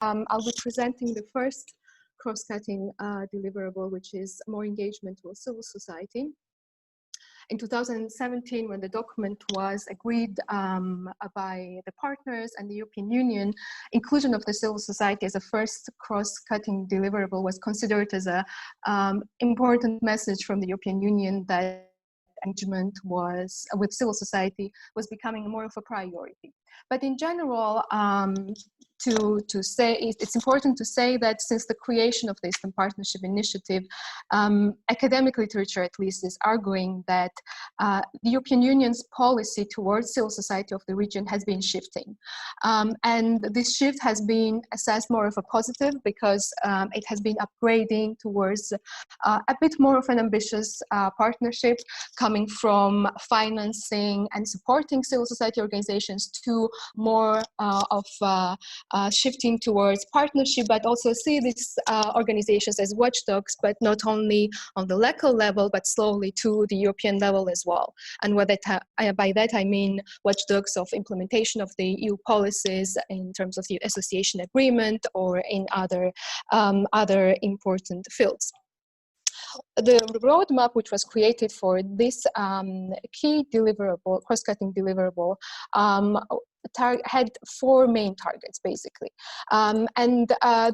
I'll be presenting the first cross-cutting deliverable, which is more engagement with civil society. In 2017, when the document was agreed by the partners and the European Union, inclusion of the civil society as a first cross-cutting deliverable was considered as an important message from the European Union that engagement with civil society was becoming more of a priority. But in general, it's important to say that since the creation of the Eastern Partnership Initiative, academic literature at least is arguing that the European Union's policy towards civil society of the region has been shifting. And this shift has been assessed more of a positive because it has been upgrading towards a bit more of an ambitious partnership, coming from financing and supporting civil society organizations to more of shifting towards partnership, but also see these organizations as watchdogs, but not only on the local level, but slowly to the European level as well. And by that I mean watchdogs of implementation of the EU policies in terms of the association agreement or in other important fields. The roadmap which was created for this key deliverable, cross-cutting deliverable, had four main targets, basically.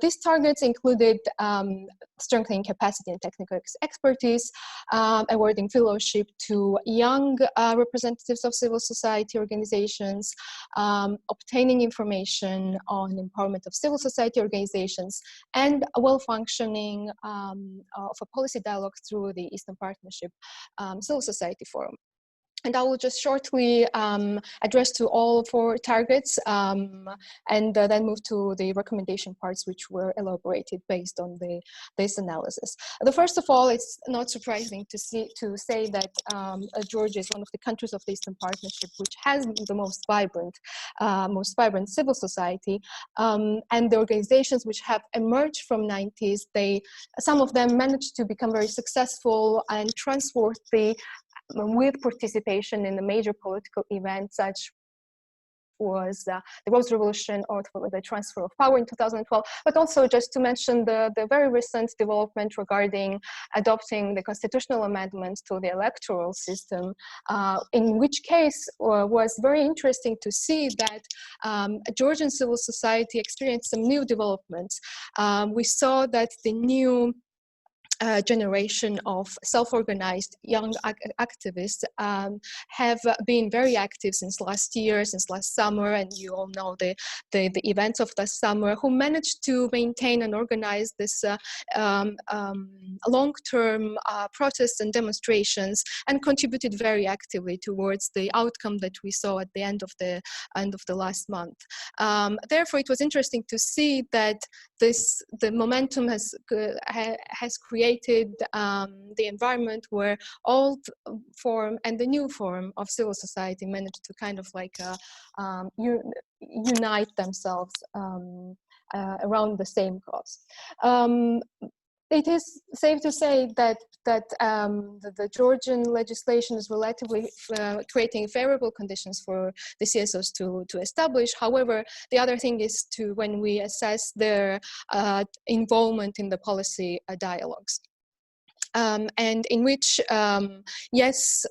These targets included strengthening capacity and technical expertise, awarding fellowship to young representatives of civil society organizations, obtaining information on empowerment of civil society organizations, and a well-functioning of a policy dialogue through the Eastern Partnership Civil Society Forum. And I will just shortly address to all four targets and then move to the recommendation parts which were elaborated based on this analysis. First of all, it's not surprising to say that Georgia is one of the countries of the Eastern Partnership which has the most vibrant civil society, and the organizations which have emerged from 90s, some of them managed to become very successful and trustworthy with participation in the major political events such was the Rose Revolution or the transfer of power in 2012, but also just to mention the very recent development regarding adopting the constitutional amendments to the electoral system, in which case was very interesting to see that Georgian civil society experienced some new developments. We saw that the new generation of self-organized young activists have been very active since last year, since last summer, and you all know the events of the summer, who managed to maintain and organize this long-term protests and demonstrations, and contributed very actively towards the outcome that we saw at the end of the last month. Therefore, it was interesting to see that the momentum has created the environment where old form and the new form of civil society managed to kind of like unite themselves around the same cause. It is safe to say that the Georgian legislation is relatively creating favorable conditions for the CSOs to establish. However, the other thing is when we assess their involvement in the policy dialogues. And in which, yes,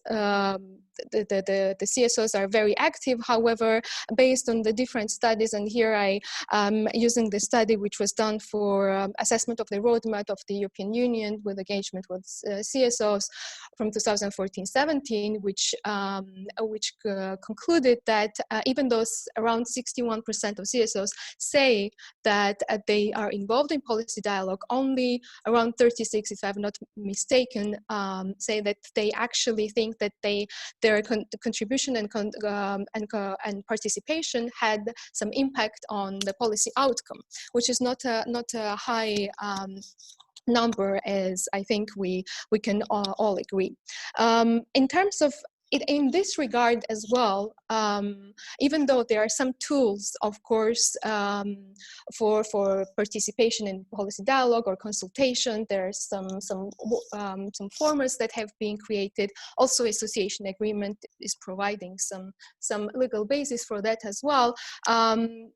the CSOs are very active. However, based on the different studies, and here I am using the study which was done for assessment of the roadmap of the European Union with engagement with CSOs from 2014-17, which concluded that even though around 61% of CSOs say that they are involved in policy dialogue, only around 36, if I'm not mistaken, say that they actually think that their contribution and participation had some impact on the policy outcome, which is not a high number, as I think we can all agree. In terms of in this regard as well, even though there are some tools, of course, for participation in policy dialogue or consultation, there are some formats that have been created. Also, association agreement is providing some legal basis for that as well.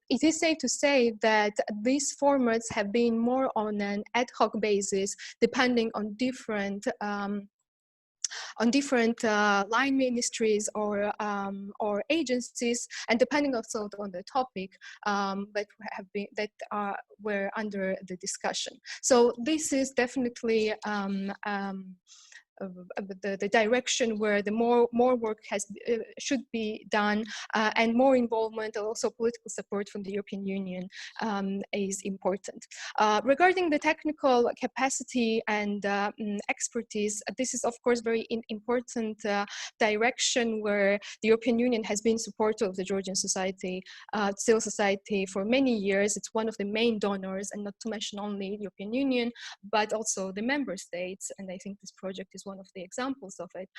It is safe to say that these formats have been more on an ad hoc basis, depending on different line ministries or agencies, and depending also on the topic that were under the discussion. So this is definitely the direction where the more work should be done, and more involvement and also political support from the European Union is important. Regarding the technical capacity and expertise, this is of course very important direction where the European Union has been supportive of the Georgian society, civil society for many years. It's one of the main donors, and not to mention only the European Union, but also the member states. And I think this project is one of the examples of it.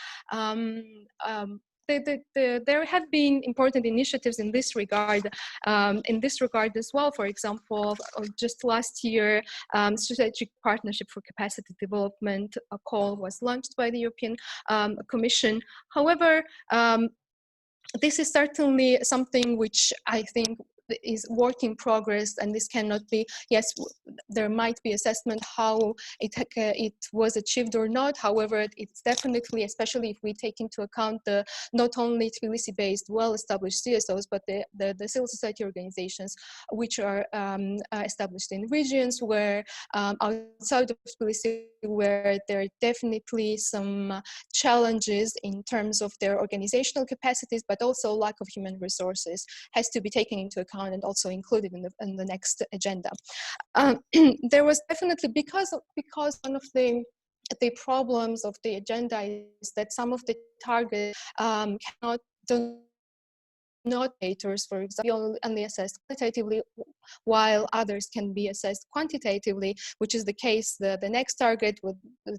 There have been important initiatives in this regard as well. For example, just last year, strategic partnership for capacity development, a call was launched by the European Commission. However, this is certainly something which I think is work in progress, and this cannot be, yes, there might be assessment how it was achieved or not. However, it's definitely, especially if we take into account the not only Tbilisi-based well-established CSOs, but the civil society organizations which are established in regions where outside of Tbilisi, where there are definitely some challenges in terms of their organizational capacities, but also lack of human resources has to be taken into account and also included in the next agenda. There was definitely, because one of the problems of the agenda is that some of the targets not indicators, for example, only assessed qualitatively, while others can be assessed quantitatively, which is the case. The next target,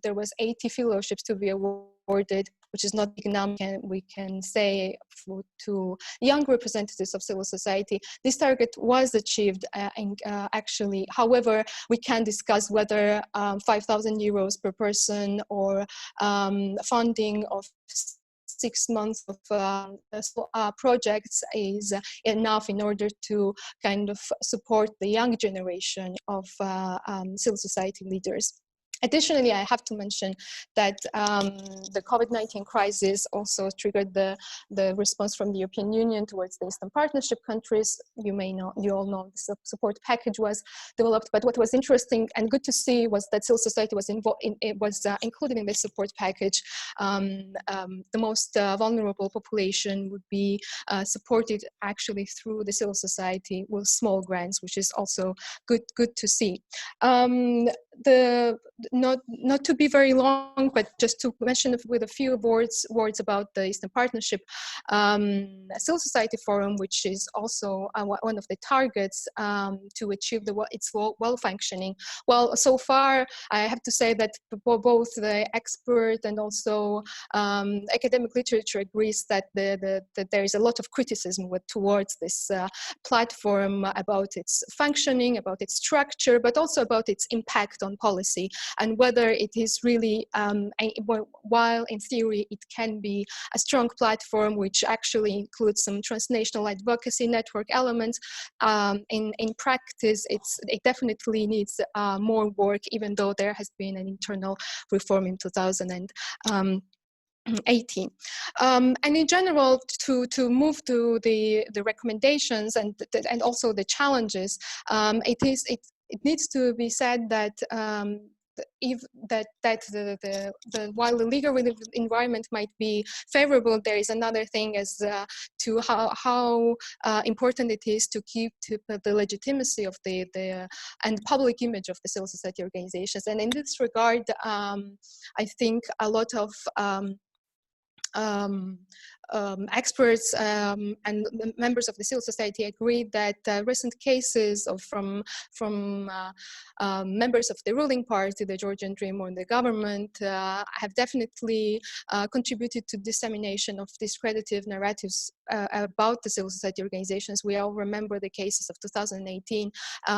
there was 80 fellowships to be awarded, which is not big enough, we can say, to young representatives of civil society. This target was achieved actually. However, we can discuss whether 5,000 euros per person or funding of 6 months of projects is enough in order to kind of support the young generation of civil society leaders. Additionally, I have to mention that the COVID-19 crisis also triggered the response from the European Union towards the Eastern Partnership countries. You all know the support package was developed, but what was interesting and good to see was that civil society was included in the support package. The most vulnerable population would be supported actually through the civil society with small grants, which is also good to see. Not to be very long, but just to mention with a few words about the Eastern Partnership Civil Society Forum, which is also one of the targets to achieve its well-functioning. Well, so far, I have to say that both the expert and also academic literature agrees that that there is a lot of criticism towards this platform about its functioning, about its structure, but also about its impact on policy, and whether it is really, while in theory it can be a strong platform which actually includes some transnational advocacy network elements, in practice it definitely needs more work, even though there has been an internal reform in 2018. And in general, to move to the recommendations and also the challenges, it needs to be said that while the legal environment might be favorable, there is another thing as to how important it is to keep the legitimacy of and public image of the civil society organizations. And in this regard, I think a lot of experts and members of the civil society agree that recent cases from members of the ruling party, the Georgian Dream, or the government have definitely contributed to dissemination of discredited narratives about the civil society organizations. We all remember the cases of 2018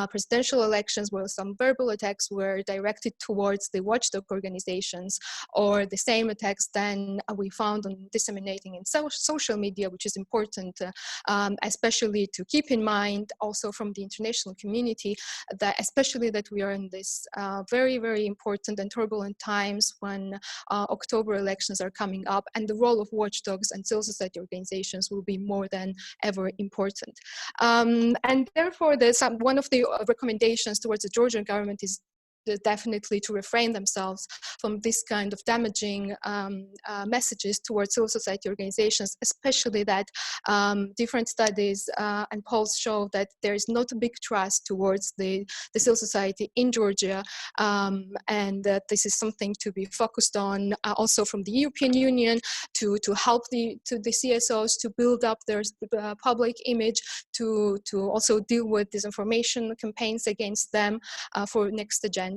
presidential elections where some verbal attacks were directed towards the watchdog organizations, or the same attacks then we found on disseminating in social media, which is important, especially to keep in mind also from the international community, that especially that we are in this very, very important and turbulent times when October elections are coming up, and the role of watchdogs and civil society organizations will be more than ever important. And therefore, one of the recommendations towards the Georgian government is definitely to refrain themselves from this kind of damaging messages towards civil society organizations, especially that different studies and polls show that there is not a big trust towards the civil society in Georgia, and that this is something to be focused on also from the European Union to help the CSOs to build up their public image, to also deal with disinformation campaigns against them for next agenda.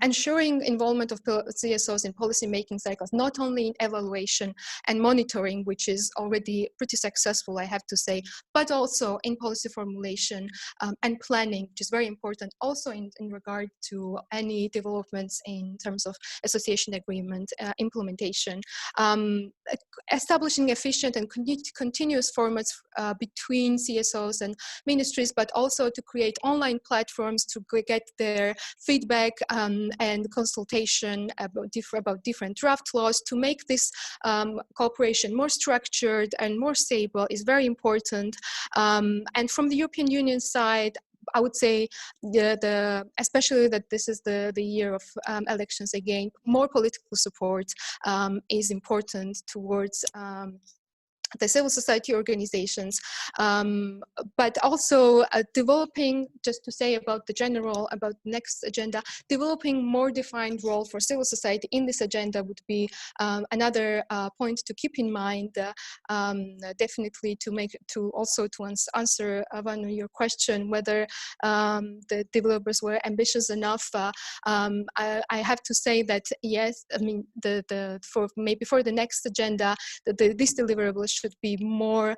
Ensuring involvement of CSOs in policy-making cycles, not only in evaluation and monitoring, which is already pretty successful, I have to say, but also in policy formulation and planning, which is very important, also in regard to any developments in terms of association agreement implementation. Establishing efficient and continuous formats between CSOs and ministries, but also to create online platforms to get their feedback and consultation about different draft laws, to make this cooperation more structured and more stable is very important. And from the European Union side, I would say especially that this is the year of elections again, more political support is important towards the civil society organizations, but also developing, just to say about the next agenda, developing more defined role for civil society in this agenda would be another point to keep in mind, definitely to answer, Vano, your question, whether the developers were ambitious enough. I have to say that yes, I mean, for the next agenda, this deliverable should be more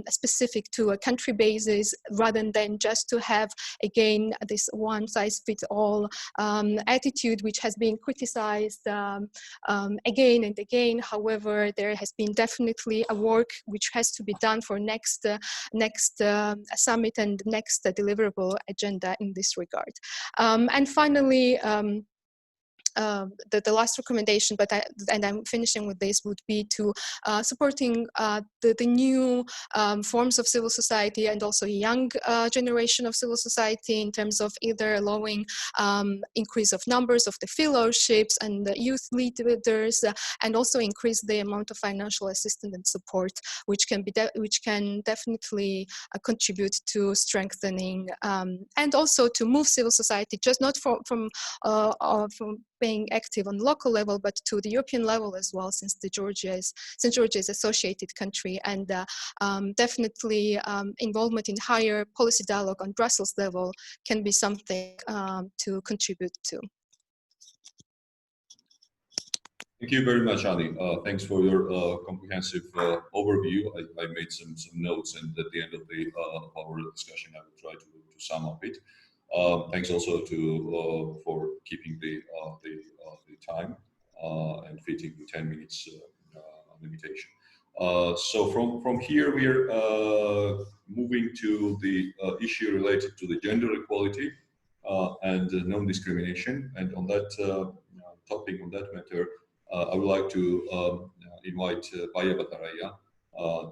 specific to a country basis, rather than just to have, again, this one-size-fits-all attitude, which has been criticized again and again. However, there has been definitely a work which has to be done for next summit and next deliverable agenda in this regard. And finally, the last recommendation, and I'm finishing with this, would be to supporting the new forms of civil society and also young generation of civil society in terms of either allowing increase of numbers of the fellowships and the youth leaders, and also increase the amount of financial assistance and support, which can definitely contribute to strengthening and also to move civil society, just not from being active on local level, but to the European level as well, since Georgia is associated country, and definitely involvement in higher policy dialogue on Brussels level can be something to contribute to. Thank you very much, Ali. Thanks for your comprehensive overview. I made some notes, and at the end of our discussion, I will try to sum up it. Thanks also for keeping the time and fitting the 10 minutes limitation. So from here we are moving to the issue related to the gender equality and non-discrimination. And on that topic, on that matter, I would like to invite Baia Pataraia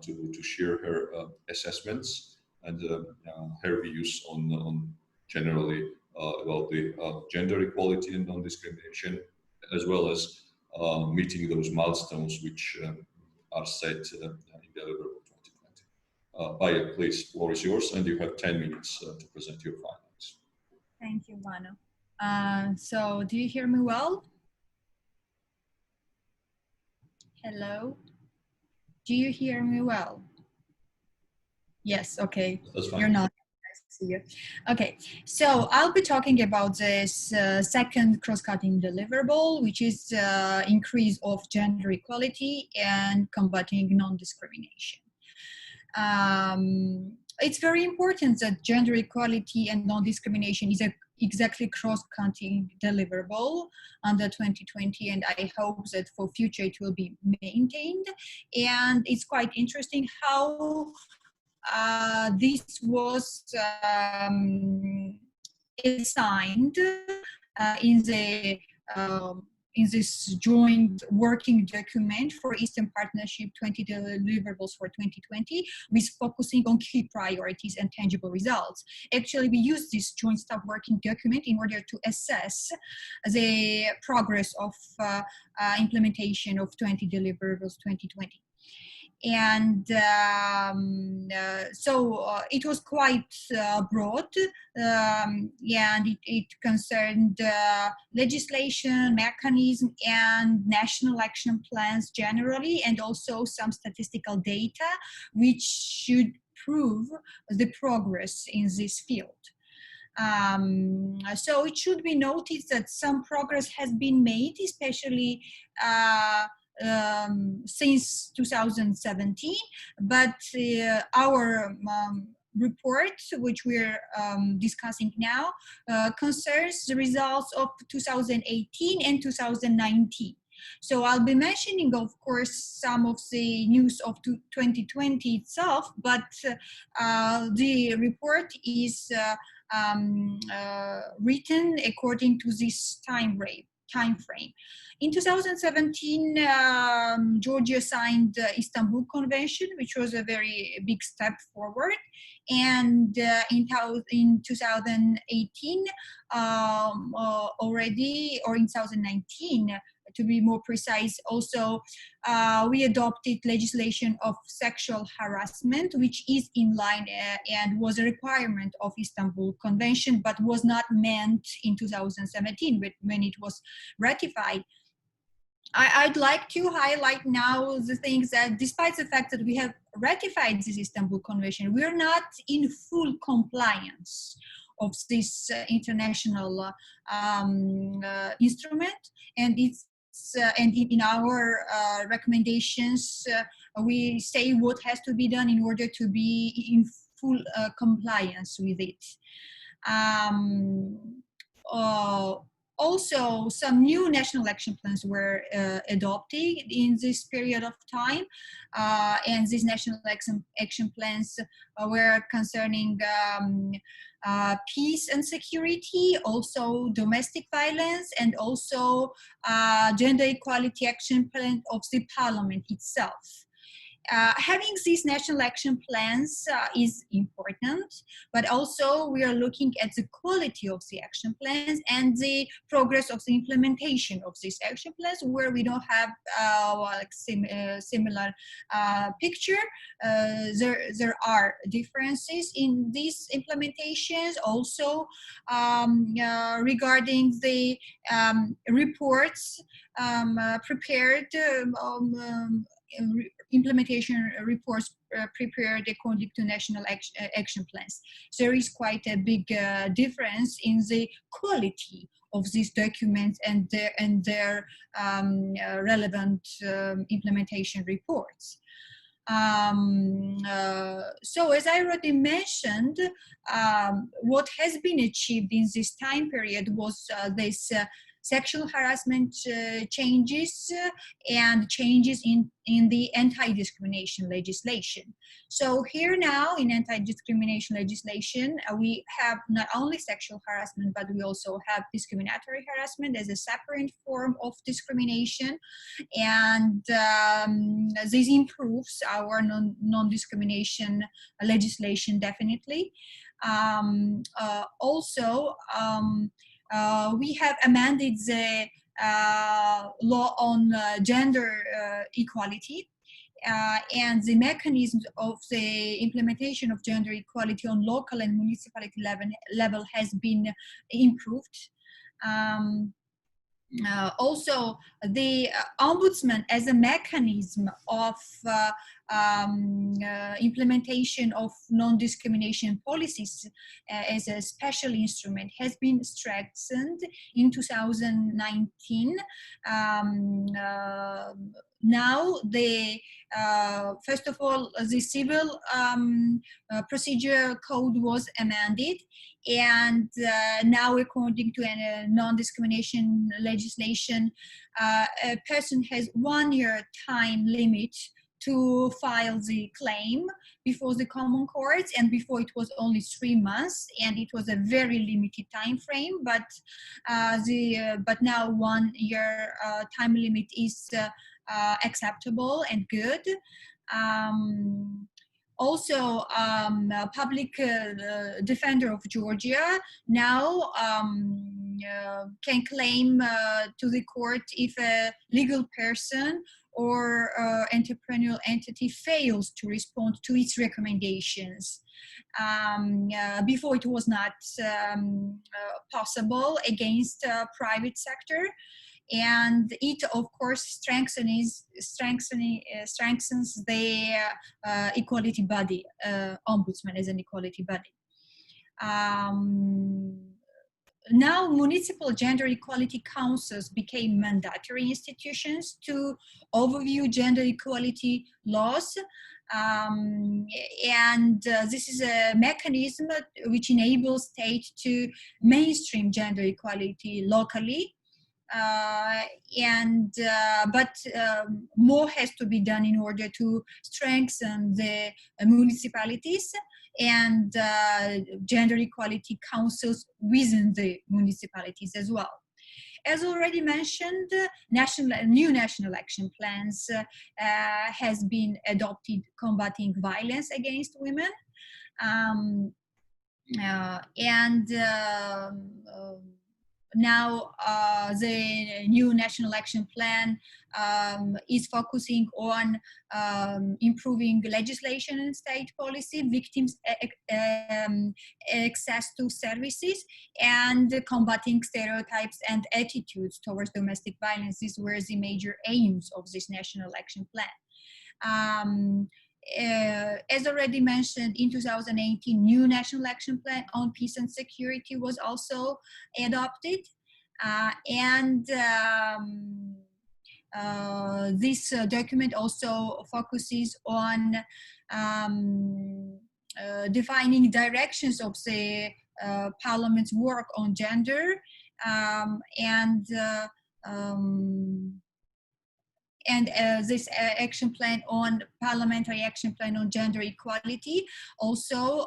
to share her assessments and her views on generally about the gender equality and non-discrimination, as well as meeting those milestones which are set in Deliverable 2020. Baia, please, floor is yours, and you have 10 minutes to present your findings. Thank you, Vano. So do you hear me well? Hello? Do you hear me well? Yes, okay. That's fine. You're not. I see you. Okay, so I'll be talking about this second cross-cutting deliverable, which is increase of gender equality and combating non-discrimination. It's very important that gender equality and non-discrimination is exactly cross-cutting deliverable under 2020, and I hope that for future it will be maintained. And it's quite interesting how this was assigned in this joint working document for Eastern Partnership 20 deliverables for 2020, with focusing on key priorities and tangible results. Actually, we use this joint staff working document in order to assess the progress of implementation of 20 deliverables 2020. And so it was quite broad, and it concerned legislation, mechanism, and national action plans generally, and also some statistical data which should prove the progress in this field. So it should be noticed that some progress has been made, especially since 2017, but our report, which we're discussing now, concerns the results of 2018 and 2019. So I'll be mentioning, of course, some of the news of 2020 itself, but the report is written according to this time frame. In 2017, Georgia signed the Istanbul Convention, which was a very big step forward. And in 2018, already, or in 2019, to be more precise, also we adopted legislation of sexual harassment, which is in line and was a requirement of Istanbul Convention, but was not meant in 2017 when it was ratified. I'd like to highlight now the things that, despite the fact that we have ratified this Istanbul Convention, we're not in full compliance of this international instrument, and it's and in our recommendations, we say what has to be done in order to be in full compliance with it. Also, some new national action plans were adopted in this period of time, and these national action plans were concerning peace and security, also domestic violence, and also gender equality action plan of the parliament itself. Having these national action plans is important, but also we are looking at the quality of the action plans and the progress of the implementation of these action plans, where we don't have similar picture. There are differences in these implementations, also regarding the reports prepared, implementation reports prepared according to national action plans. There is quite a big difference in the quality of these documents and their relevant implementation reports. So as I already mentioned, what has been achieved in this time period was this sexual harassment changes and changes in the anti-discrimination legislation. So here now in anti-discrimination legislation, we have not only sexual harassment, but we also have discriminatory harassment as a separate form of discrimination. And this improves our non-discrimination legislation definitely. Also, we have amended the law on gender equality, and the mechanisms of the implementation of gender equality on local and municipality level has been improved. also the ombudsman as a mechanism of implementation of non-discrimination policies as a special instrument has been strengthened in 2019. Now, first of all, the civil procedure code was amended, and now, according to a non-discrimination legislation, a person has 1 year time limit to file the claim before the common courts, and before it was only 3 months, and it was a very limited time frame. But but now 1 year time limit is acceptable and good. Also, public defender of Georgia now can claim to the court if a legal person or entrepreneurial entity fails to respond to its recommendations. Before it was not possible against private sector. And it, of course, strengthens the equality body, ombudsman as an equality body. Now, municipal gender equality councils became mandatory institutions to overview gender equality laws. This is a mechanism which enables states to mainstream gender equality locally. But more has to be done in order to strengthen the municipalities and gender equality councils within the municipalities as well. As already mentioned, new national action plans has been adopted combating violence against women. Now, the new national action plan is focusing on improving legislation and state policy, victims' access to services, and combating stereotypes and attitudes towards domestic violence. These were the major aims of this national action plan. As already mentioned, in 2018, new national action plan on peace and security was also adopted, this document also focuses on defining directions of the Parliament's work on gender this action plan on parliamentary action plan on gender equality also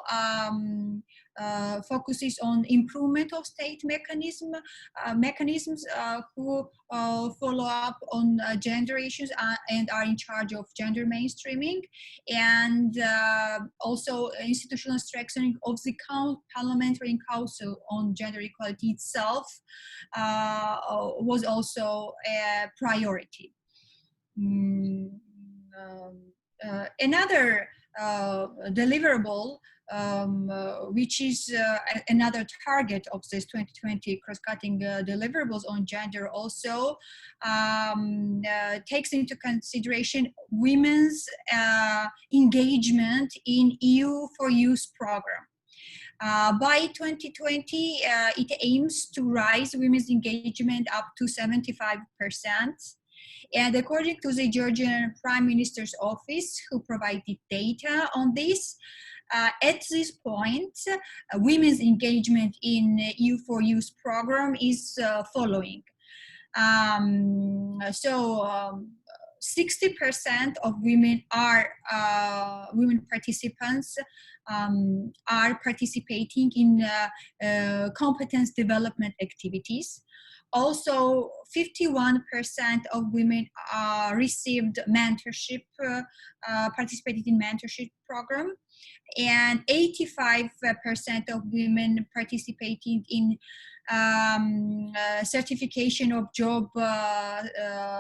focuses on improvement of state mechanisms who follow up on gender issues and are in charge of gender mainstreaming, and also institutional strengthening of the Parliamentary Council on Gender Equality itself was also a priority. Another deliverable, which is another target of this 2020 cross-cutting deliverables on gender, also takes into consideration women's engagement in EU for Youth program. By 2020, it aims to rise women's engagement up to 75%. And according to the Georgian Prime Minister's office, who provided data on this, at this point, women's engagement in EU for Youth program is following. 60% of women participants are participating in competence development activities. Also, 51% of women received mentorship, participated in mentorship program, and 85% of women participating in certification of job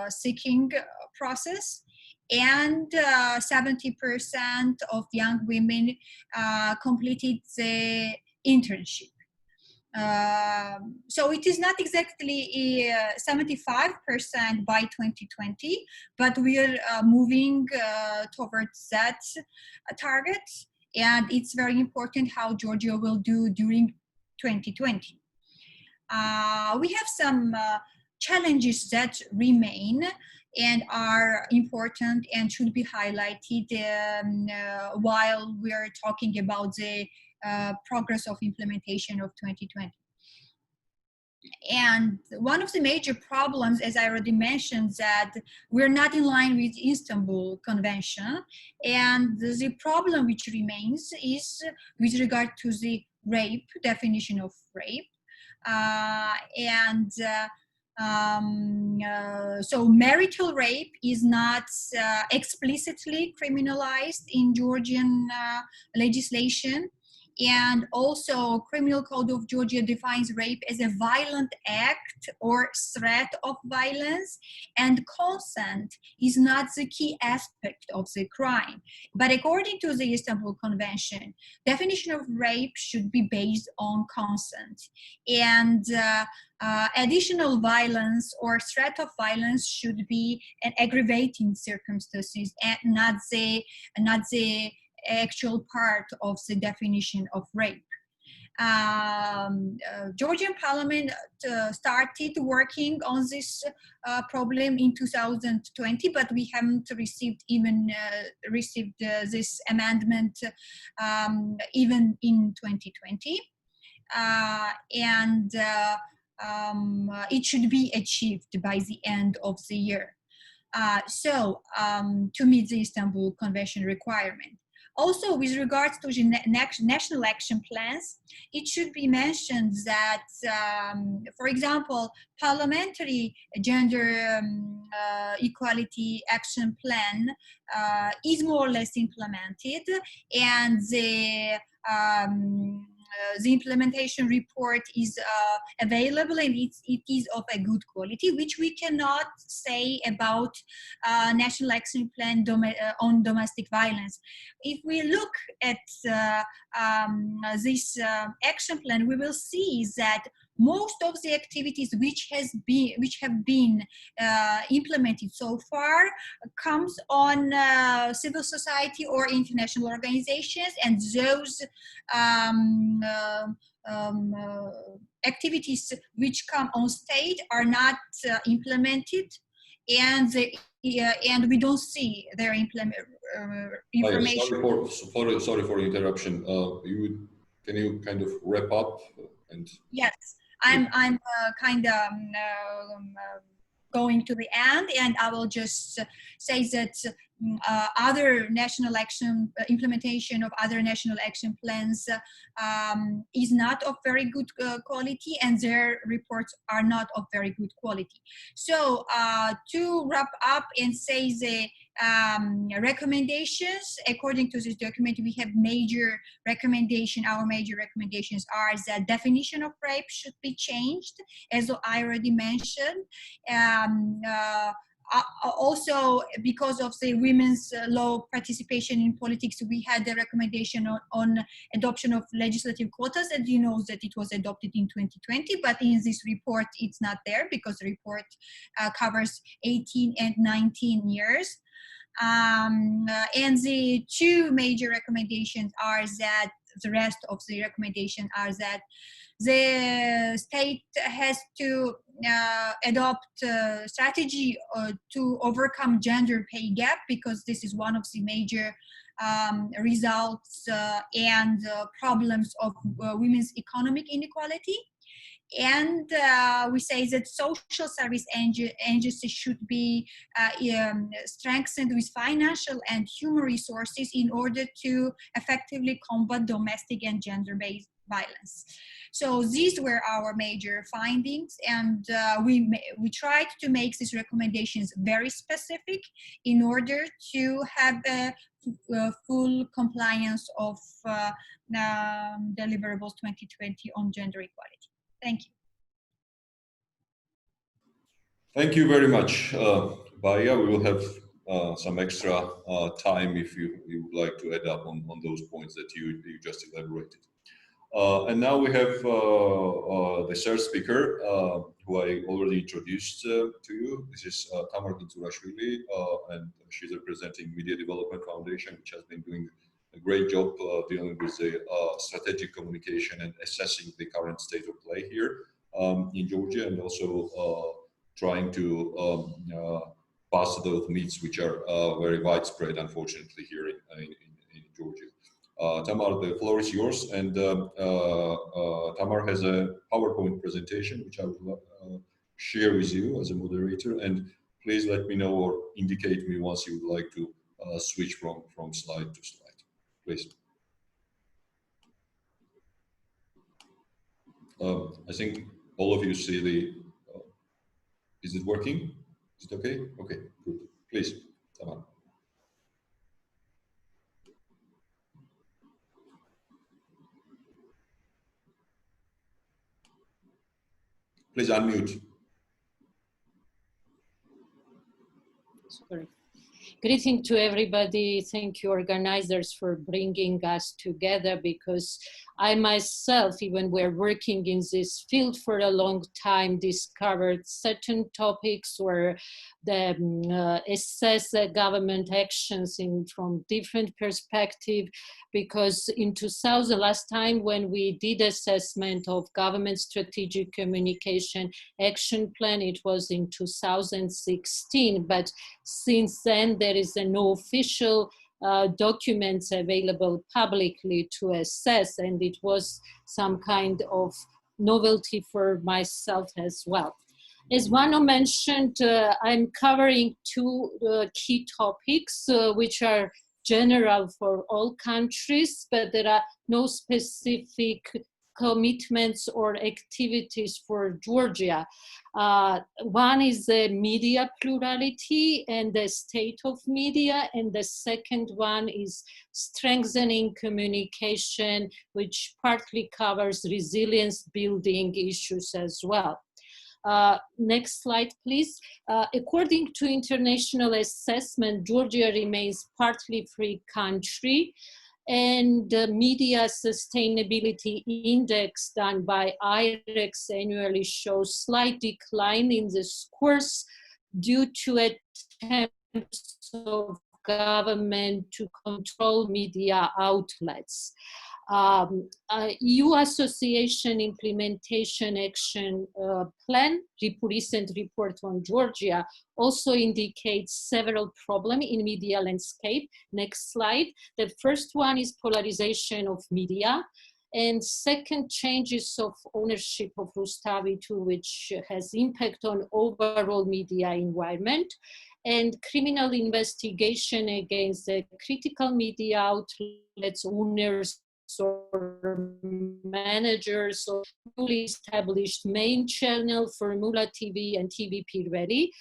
seeking process, and 70% of young women completed the internship. So it is not exactly 75% by 2020, but we are moving towards that target. And it's very important how Georgia will do during 2020. We have some challenges that remain and are important and should be highlighted while we are talking about the progress of implementation of 2020. And one of the major problems, as I already mentioned, that we're not in line with Istanbul Convention. And the problem which remains is with regard to the rape, definition of rape. So marital rape is not explicitly criminalized in Georgian legislation. And also, Criminal Code of Georgia defines rape as a violent act or threat of violence, and consent is not the key aspect of the crime. But according to the Istanbul Convention, definition of rape should be based on consent. And additional violence or threat of violence should be an aggravating circumstances and not the actual part of the definition of rape. Georgian Parliament started working on this problem in 2020, but we haven't received this amendment even in 2020, and it should be achieved by the end of the year. To meet the Istanbul Convention requirement. Also, with regards to the national action plans, it should be mentioned that, for example, parliamentary gender equality action plan is more or less implemented, and the implementation report is available, and it is of a good quality, which we cannot say about National Action Plan on domestic violence. If we look at this action plan, we will see that most of the activities which have been implemented so far comes on civil society or international organizations, and those activities which come on state are not implemented, and we don't see their information. Sorry for interruption. Can you kind of wrap up? And yes, I'm kind of going to the end, and I will just say that other national action implementation of other national action plans is not of very good quality, and their reports are not of very good quality. So to wrap up and say the recommendations, according to this document, we have major recommendation. Our major recommendations are that definition of rape should be changed, as I already mentioned. Also, because of the women's low participation in politics, we had the recommendation on adoption of legislative quotas, and you know that it was adopted in 2020, but in this report it's not there because the report covers 18 and 19 years. And the two major recommendations are that the rest of the recommendations are that the state has to adopt a strategy to overcome gender pay gap, because this is one of the major results and problems of women's economic inequality. And we say that social service agencies should be strengthened with financial and human resources in order to effectively combat domestic and gender-based violence. So these were our major findings, and we tried to make these recommendations very specific in order to have a full compliance of Deliverables 2020 on gender equality. Thank you. Thank you very much, Baia. We will have some extra time if you would like to add up on those points that you just elaborated. And now we have the third speaker, who I already introduced to you. This is Tamar Kintsurashvili, and she's representing Media Development Foundation, which has been doing a great job dealing with the strategic communication and assessing the current state of play here in Georgia, and also trying to pass those myths which are very widespread, unfortunately, here in Georgia. Tamar, the floor is yours, and Tamar has a PowerPoint presentation which I will share with you as a moderator, and please let me know or indicate me once you would like to switch from slide to slide, please. I think all of you see the, is it working? Is it okay? Okay, good. Please, Tamar. Please unmute. Sorry. Greeting to everybody. Thank you, organizers, for bringing us together, because I myself, even we're working in this field for a long time, discovered certain topics where the assess the government actions from different perspective, because in 2000, last time when we did assessment of government strategic communication action plan, it was in 2016, but since then there is no official documents available publicly to assess, and it was some kind of novelty for myself as well. As Vano mentioned, I'm covering two key topics which are general for all countries, but there are no specific commitments or activities for Georgia. One is the media plurality and the state of media, and the second one is strengthening communication, which partly covers resilience building issues as well. Next slide, please. According to international assessment, Georgia remains partly free country, and the media sustainability index done by IREX annually shows slight decline in the scores due to attempts of government to control media outlets. EU Association Implementation Action Plan, recent report on Georgia, also indicates several problems in media landscape. Next slide. The first one is polarization of media, and second, changes of ownership of Rustavi too, which has impact on overall media environment, and criminal investigation against the critical media outlets, owners, or managers of newly established main channel Formula TV and TVP Ready,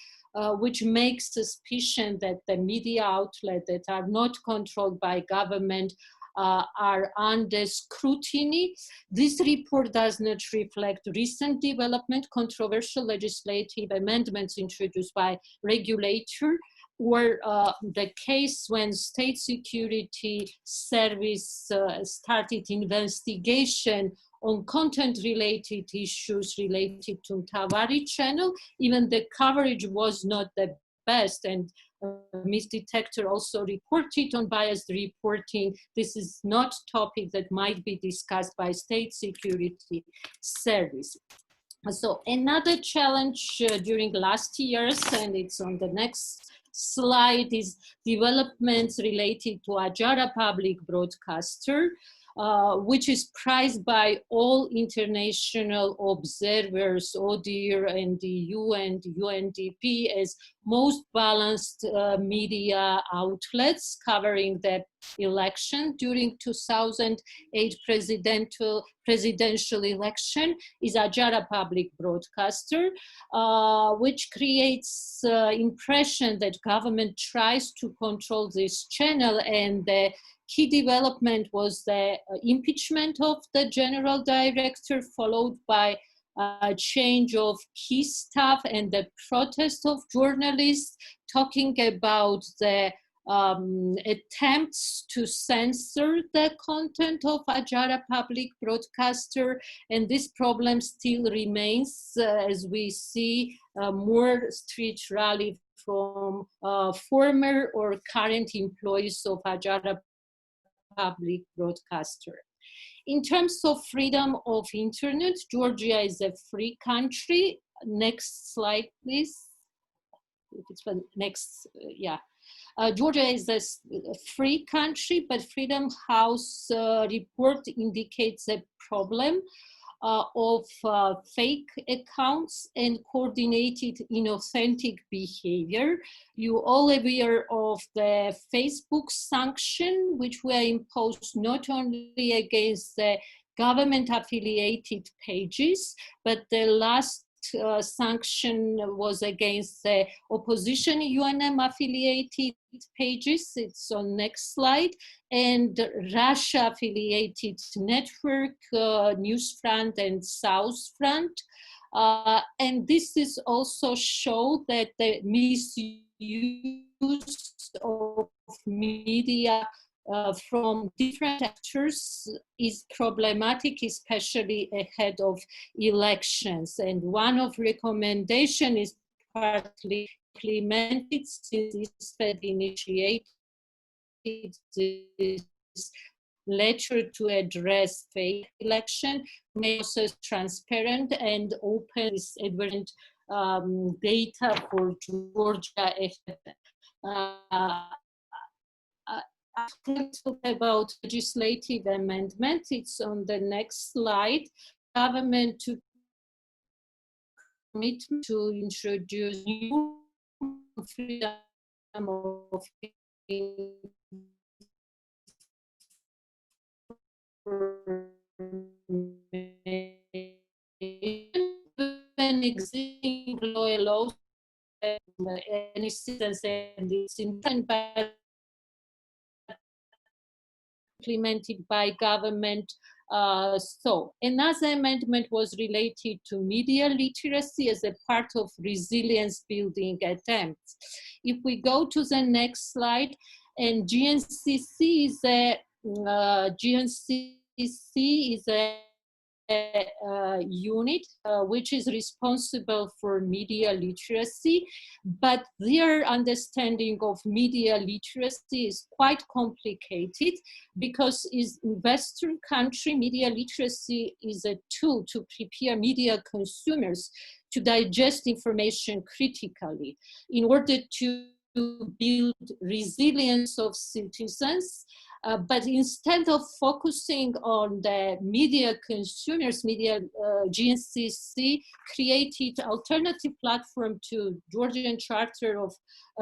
which makes suspicion that the media outlets that are not controlled by government are under scrutiny. This report does not reflect recent development, controversial legislative amendments introduced by regulator, or the case when State Security Service started investigation on content-related issues related to Tavari channel. Even the coverage was not the best, and Ms. Detector also reported on biased reporting. This is not topic that might be discussed by State Security Service. So another challenge during last years, and it's on the next slide, is developments related to Ajara public broadcaster, which is prized by all international observers, ODIHR and the EU and UNDP, as most balanced media outlets covering the election during 2008 presidential election, is Ajara public broadcaster, which creates impression that government tries to control this channel, and the key development was the impeachment of the general director, followed by a change of key staff and the protest of journalists talking about the attempts to censor the content of Ajara public broadcaster, and this problem still remains as we see more street rally from former or current employees of Ajara public broadcaster. In terms of freedom of internet, Georgia is a free country. Next slide, please. If it's next, yeah. Georgia is a free country, but Freedom House report indicates a problem of fake accounts and coordinated inauthentic behavior. You all aware of the Facebook sanction, which were imposed not only against the government affiliated pages, but the last sanction was against the opposition UNM affiliated pages. It's on next slide. And Russia affiliated network, Newsfront and Southfront. And this is also show that the misuse of media from different actors is problematic, especially ahead of elections. And one of recommendation is partly implemented since ISFED initiated this letter to address fake election, may also transparent and open this advertisement data for Georgia. Talk about legislative amendment. It's on the next slide. Government to commit to introduce new freedom of when existing law allows any citizens and it's implemented by government. So another amendment was related to media literacy as a part of resilience building attempts. If we go to the next slide, and GNCC is a unit which is responsible for media literacy, but their understanding of media literacy is quite complicated because in Western country, media literacy is a tool to prepare media consumers to digest information critically in order to build resilience of citizens. But instead of focusing on the media consumers, GNCC created alternative platform to Georgian Charter of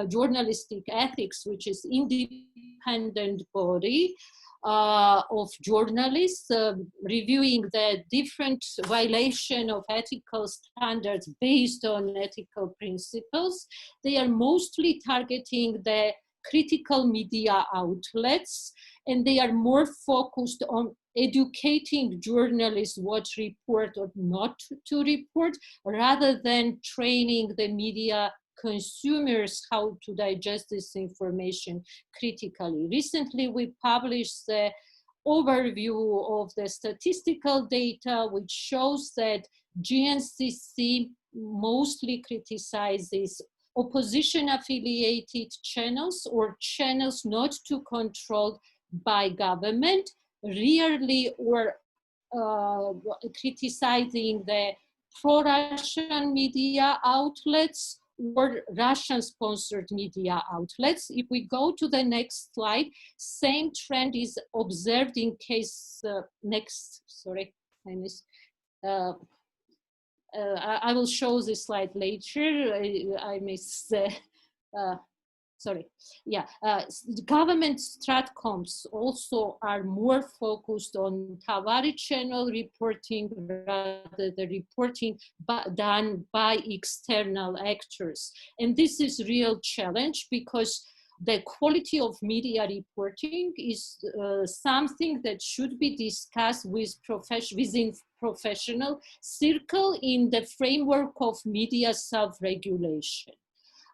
Journalistic Ethics, which is independent body of journalists reviewing the different violation of ethical standards based on ethical principles. They are mostly targeting the critical media outlets, and they are more focused on educating journalists what report or not to report, rather than training the media consumers how to digest this information critically. Recently, we published the overview of the statistical data, which shows that GNCC mostly criticizes opposition-affiliated channels or channels not too controlled by government, rarely or criticizing the pro-Russian media outlets or Russian-sponsored media outlets. If we go to the next slide, same trend is observed in case, I will show this slide later. I missed, government stratcoms also are more focused on Tavari channel reporting rather than reporting done by external actors. And this is a real challenge because the quality of media reporting is something that should be discussed with within professional circle in the framework of media self-regulation.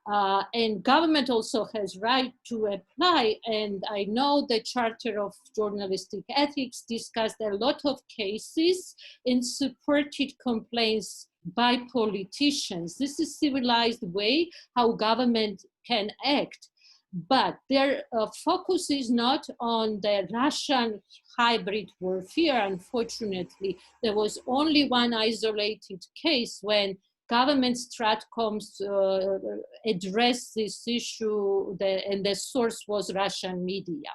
And government also has right to apply. And I know the Charter of Journalistic Ethics discussed a lot of cases and supported complaints by politicians. This is civilized way how government can act. But their focus is not on the Russian hybrid warfare. Unfortunately, there was only one isolated case when government stratcoms addressed this issue, and the source was Russian media.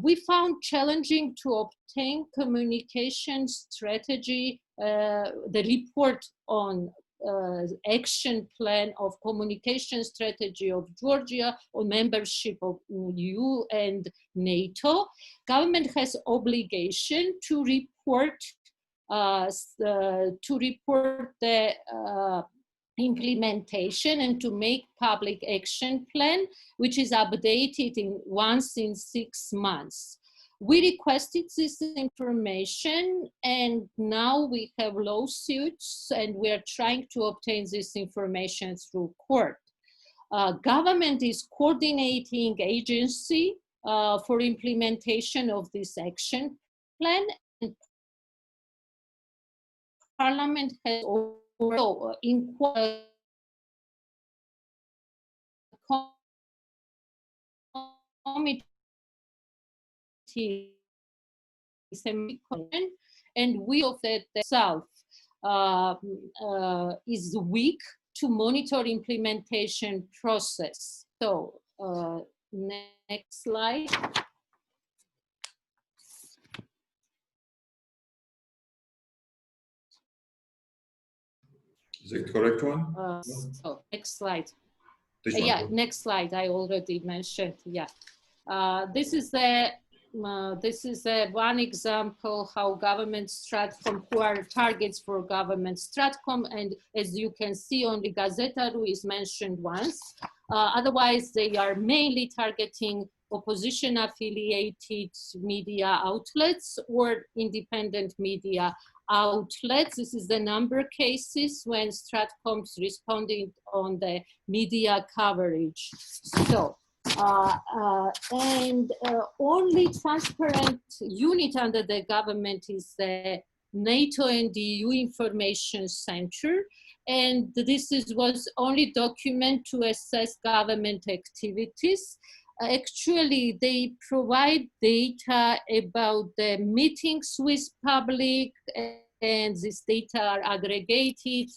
We found challenging to obtain communication strategy, the report on action plan of communication strategy of Georgia on membership of EU and NATO. Government has obligation to report the implementation and to make public action plan, which is updated once in 6 months. We requested this information, and now we have lawsuits, and we are trying to obtain this information through court. Government is coordinating agency for implementation of this action plan, and Parliament has also inquired committee, and we of that itself is weak to monitor implementation process. So next slide. Is it the correct one? So next slide. This one. Yeah, next slide. I already mentioned. Yeah, this is the one example how government stratcom, who are targets for government stratcom, and as you can see, only Gazeta.ru is mentioned once. Otherwise, they are mainly targeting opposition affiliated media outlets or independent media outlets. This is the number cases when stratcoms responding on the media coverage. So, only transparent unit under the government is the NATO and EU Information Center. And this was only document to assess government activities. Actually, they provide data about the meetings with public, and this data are aggregated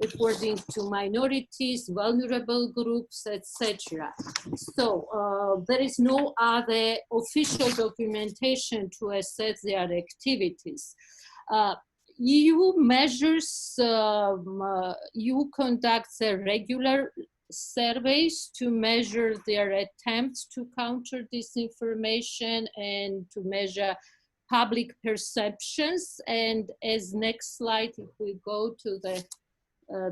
according to minorities, vulnerable groups, etc. So there is no other official documentation to assess their activities. EU measures, EU conducts a regular surveys to measure their attempts to counter disinformation and to measure public perceptions. And as next slide, if we go to the,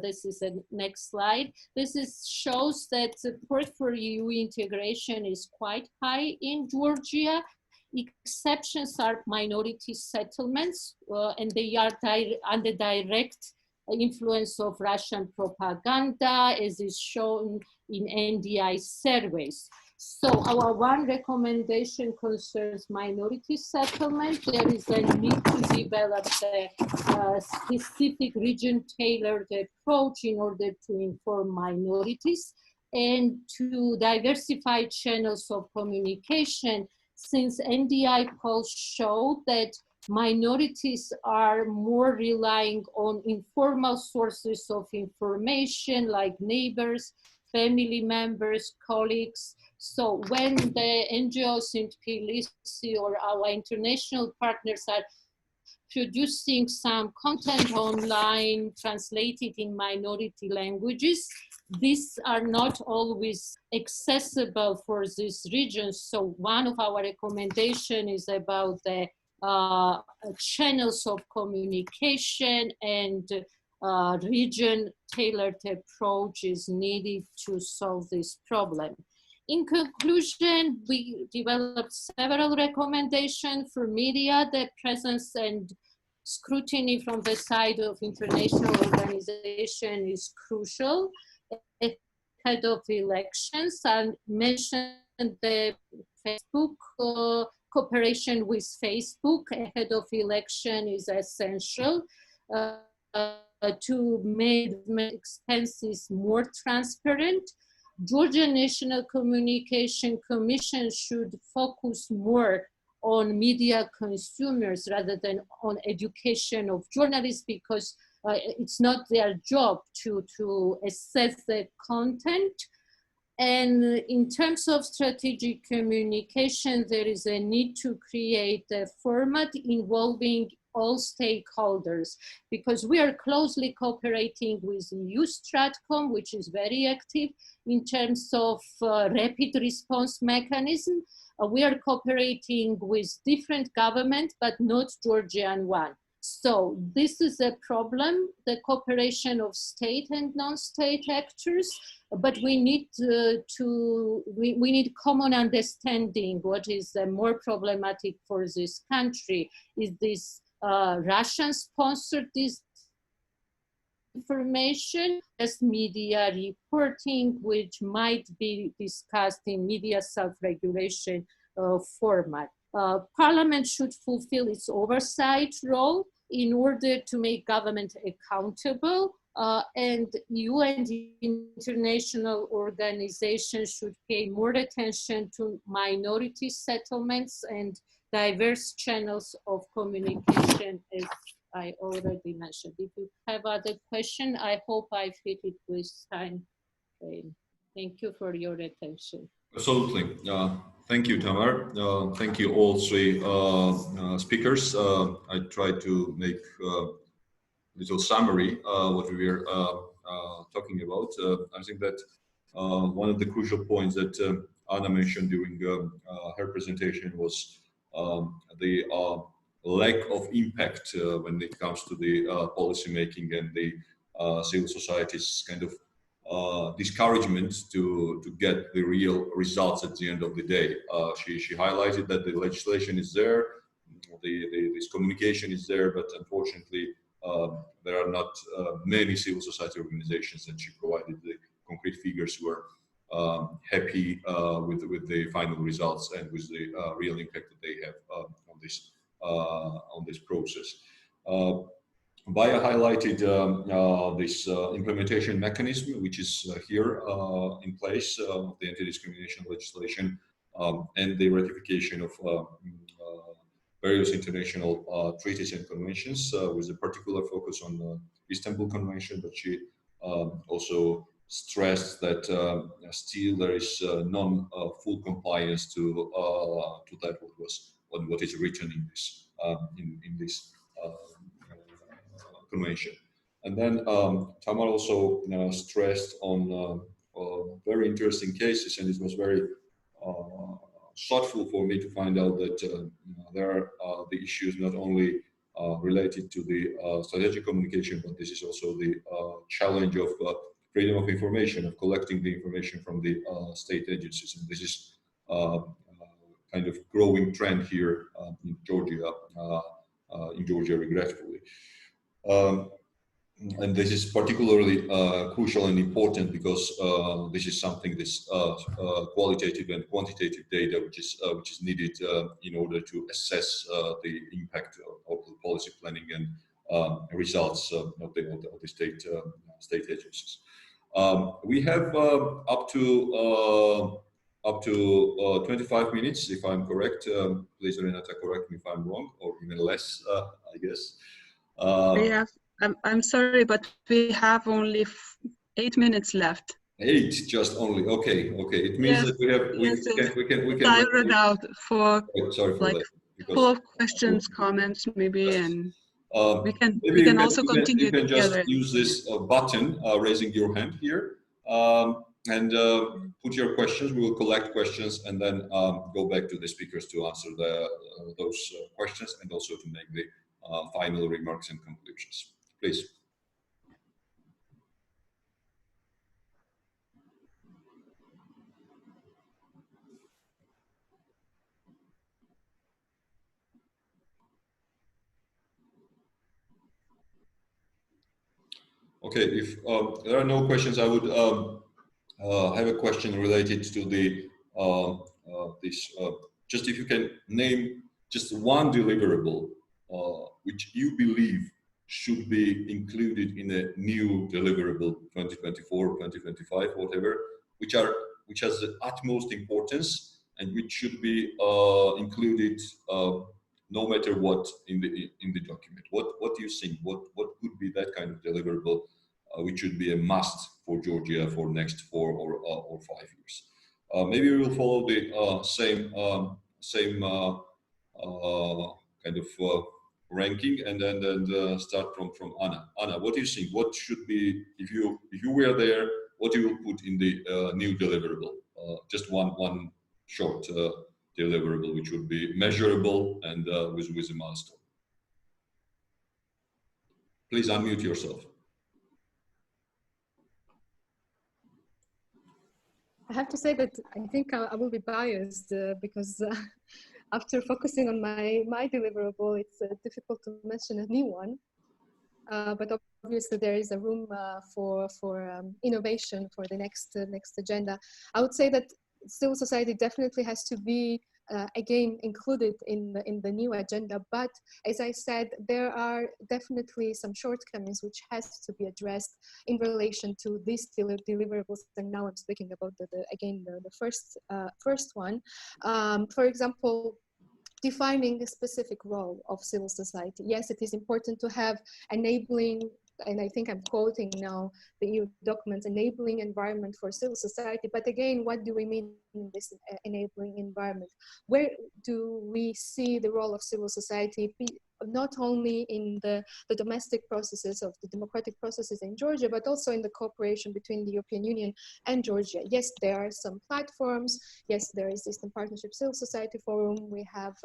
this is the next slide. This shows that support for EU integration is quite high in Georgia. Exceptions are minority settlements, and they are under direct influence of Russian propaganda, as is shown in NDI surveys. So our one recommendation concerns minority settlement. There is a need to develop a specific region-tailored approach in order to inform minorities and to diversify channels of communication, since NDI polls show that minorities are more relying on informal sources of information like neighbors, family members, colleagues. So when the NGOs in Tbilisi or our international partners are producing some content online translated in minority languages, these are not always accessible for these regions. So one of our recommendations is about the channels of communication, and region-tailored approach is needed to solve this problem. In conclusion, we developed several recommendations for media. The presence and scrutiny from the side of international organizations is crucial. ahead of elections. I mentioned the Facebook cooperation with Facebook ahead of election is essential to make expenses more transparent. Georgia National Communication Commission should focus more on media consumers rather than on education of journalists, because it's not their job to assess the content. And in terms of strategic communication, there is a need to create a format involving all stakeholders, because we are closely cooperating with EU Stratcom, which is very active in terms of rapid response mechanism. We are cooperating with different governments, but not Georgian one. So this is a problem, the cooperation of state and non-state actors, but we need we need common understanding what is more problematic for this country. Is this Russian-sponsored disinformation, as media reporting, which might be discussed in media self-regulation format. Parliament should fulfill its oversight role in order to make government accountable, and EU and international organizations should pay more attention to minority settlements and diverse channels of communication, as I already mentioned. If you have other questions, I hope I fit it with time frame. Thank you for your attention. Absolutely. Thank you, Tamar. Thank you, all three speakers. I tried to make a little summary what we were talking about. I think that one of the crucial points that Anna mentioned during her presentation was the lack of impact when it comes to the policy making and the civil society's kind of discouragement to get the real results at the end of the day. She highlighted that the legislation is there, this communication is there, but unfortunately there are not many civil society organizations, and she provided the concrete figures who are happy with the final results and with the real impact that they have on this process. Baia highlighted this implementation mechanism, which is here in place, the anti-discrimination legislation, and the ratification of various international treaties and conventions, with a particular focus on the Istanbul Convention. But she also stressed that still there is non-full compliance to that what is written in this convention. And then Tamar also stressed on very interesting cases, and it was very thoughtful for me to find out that there are the issues not only related to the strategic communication, but this is also the challenge of freedom of information, of collecting the information from the state agencies. And this is kind of growing trend here in Georgia, regretfully. And this is particularly crucial and important because this is something, this qualitative and quantitative data, which is needed in order to assess the impact of the policy planning and results of the state agencies. We have up to 25 minutes, if I'm correct. Please, Renata, correct me if I'm wrong, or even less, I guess. Yeah, I'm sorry, but we have only 8 minutes left. 8 just only. Okay. It means that we can. I read out for sorry for like that, 4 questions, comments, maybe, and we can also continue you can together. just use this button, raising your hand here, and put your questions. We will collect questions and then go back to the speakers to answer those questions, and also to make the final remarks and conclusions. Please. Okay, if there are no questions, I would I have a question related to the just if you can name just one deliverable which you believe should be included in a new deliverable 2024, 2025, whatever, which has the utmost importance and which should be included no matter what in the document. What do you think? What could be that kind of deliverable which should be a must for Georgia for next 4 or 5 years? Maybe we will follow the same kind of ranking and then start from Anna. Anna, what do you think? What should be, if you were there, what you will put in the new deliverable? Just one short deliverable which would be measurable and with a milestone. Please unmute yourself. I have to say that I think I will be biased because after focusing on my deliverable, it's difficult to mention a new one. But obviously there is a room for innovation for the next agenda. I would say that civil society definitely has to be again included in the new agenda. But as I said, there are definitely some shortcomings which has to be addressed in relation to these deliverables. And now I'm speaking about the first one. For example, defining a specific role of civil society. Yes, it is important to have enabling, and I think I'm quoting now the EU documents, enabling environment for civil society. But again, what do we mean in this enabling environment? Where do we see the role of civil society, not only in the domestic processes of the democratic processes in Georgia, but also in the cooperation between the European Union and Georgia? Yes, there are some platforms. Yes, there is Eastern Partnership Civil Society Forum. We have,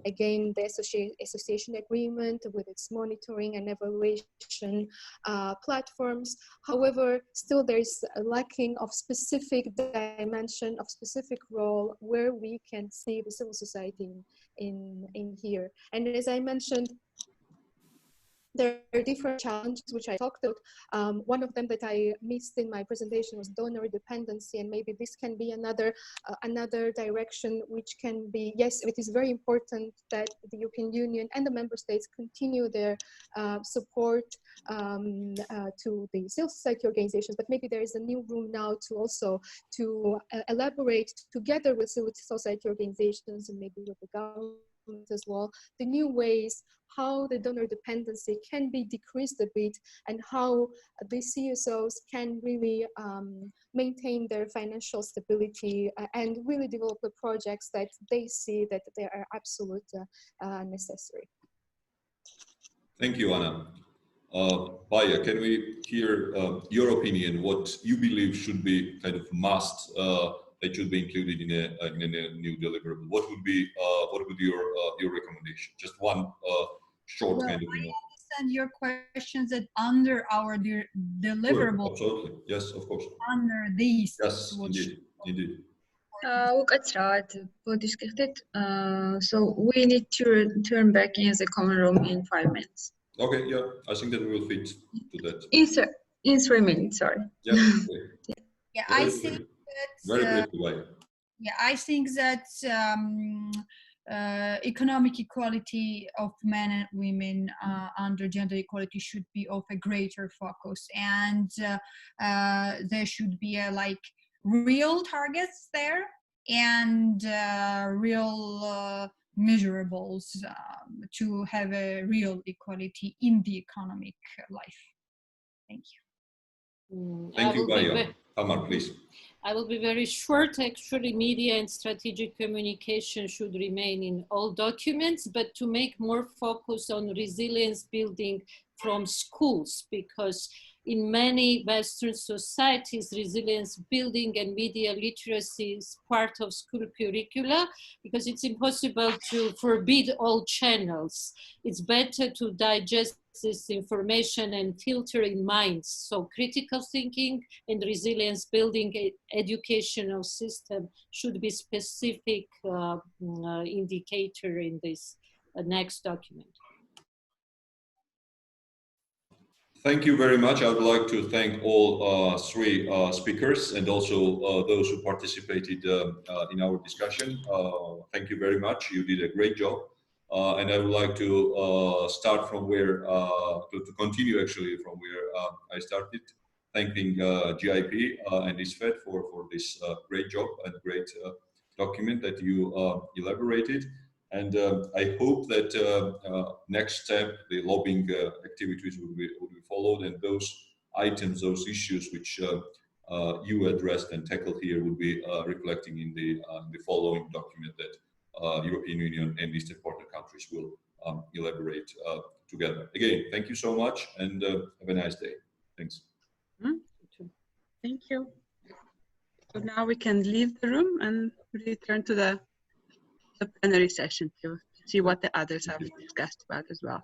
again, the association agreement with its monitoring and evaluation platforms. However, still there is a lacking of specific dimension, of specific role where we can see the civil society in here. And as I mentioned, there are different challenges which I talked about. One of them that I missed in my presentation was donor dependency, and maybe this can be another direction which can be, yes, it is very important that the European Union and the member states continue their support to the civil society organizations, but maybe there is a new room now to also elaborate together with civil society organizations and maybe with the government as well, the new ways how the donor dependency can be decreased a bit and how the CSOs can really maintain their financial stability and really develop the projects that they see that they are absolutely necessary. Thank you, Anna. Baia, can we hear your opinion, what you believe should be kind of must that should be included in a new deliverable? What would be your recommendation? Just one short kind of, I understand your questions that under our deliverable. Sure, absolutely, yes, of course. Under these. Yes, indeed. So we need to turn back in the common room in 5 minutes. Okay, yeah, I think that we will fit to that. In 3 minutes, sorry. Yeah, Yeah, I think that. Very briefly, Baia. Yeah, I think that economic equality of men and women under gender equality should be of a greater focus, and there should be like real targets there and real measurables to have a real equality in the economic life. Thank you. Thank you, Baia. Tamar, please. I will be very short. Actually, media and strategic communication should remain in all documents, but to make more focus on resilience building from schools, because in many Western societies, resilience building and media literacy is part of school curricula, because it's impossible to forbid all channels. It's better to digest this information and filter in minds. So critical thinking and resilience building educational system should be specific indicator in this next document. Thank you very much. I would like to thank all three speakers and also those who participated in our discussion. Thank you very much. You did a great job. And I would like to start from where, to continue actually from where I started, thanking GIP and ISFED for this great job and great document that you elaborated. And I hope that next step, the lobbying activities will be followed, and those items, those issues which you addressed and tackled here will be reflecting in the following document that European Union and Eastern Partner countries will elaborate together. Again, thank you so much, and have a nice day. Thanks. Thank you. So now we can leave the room and return to the plenary session to see what the others have discussed about as well.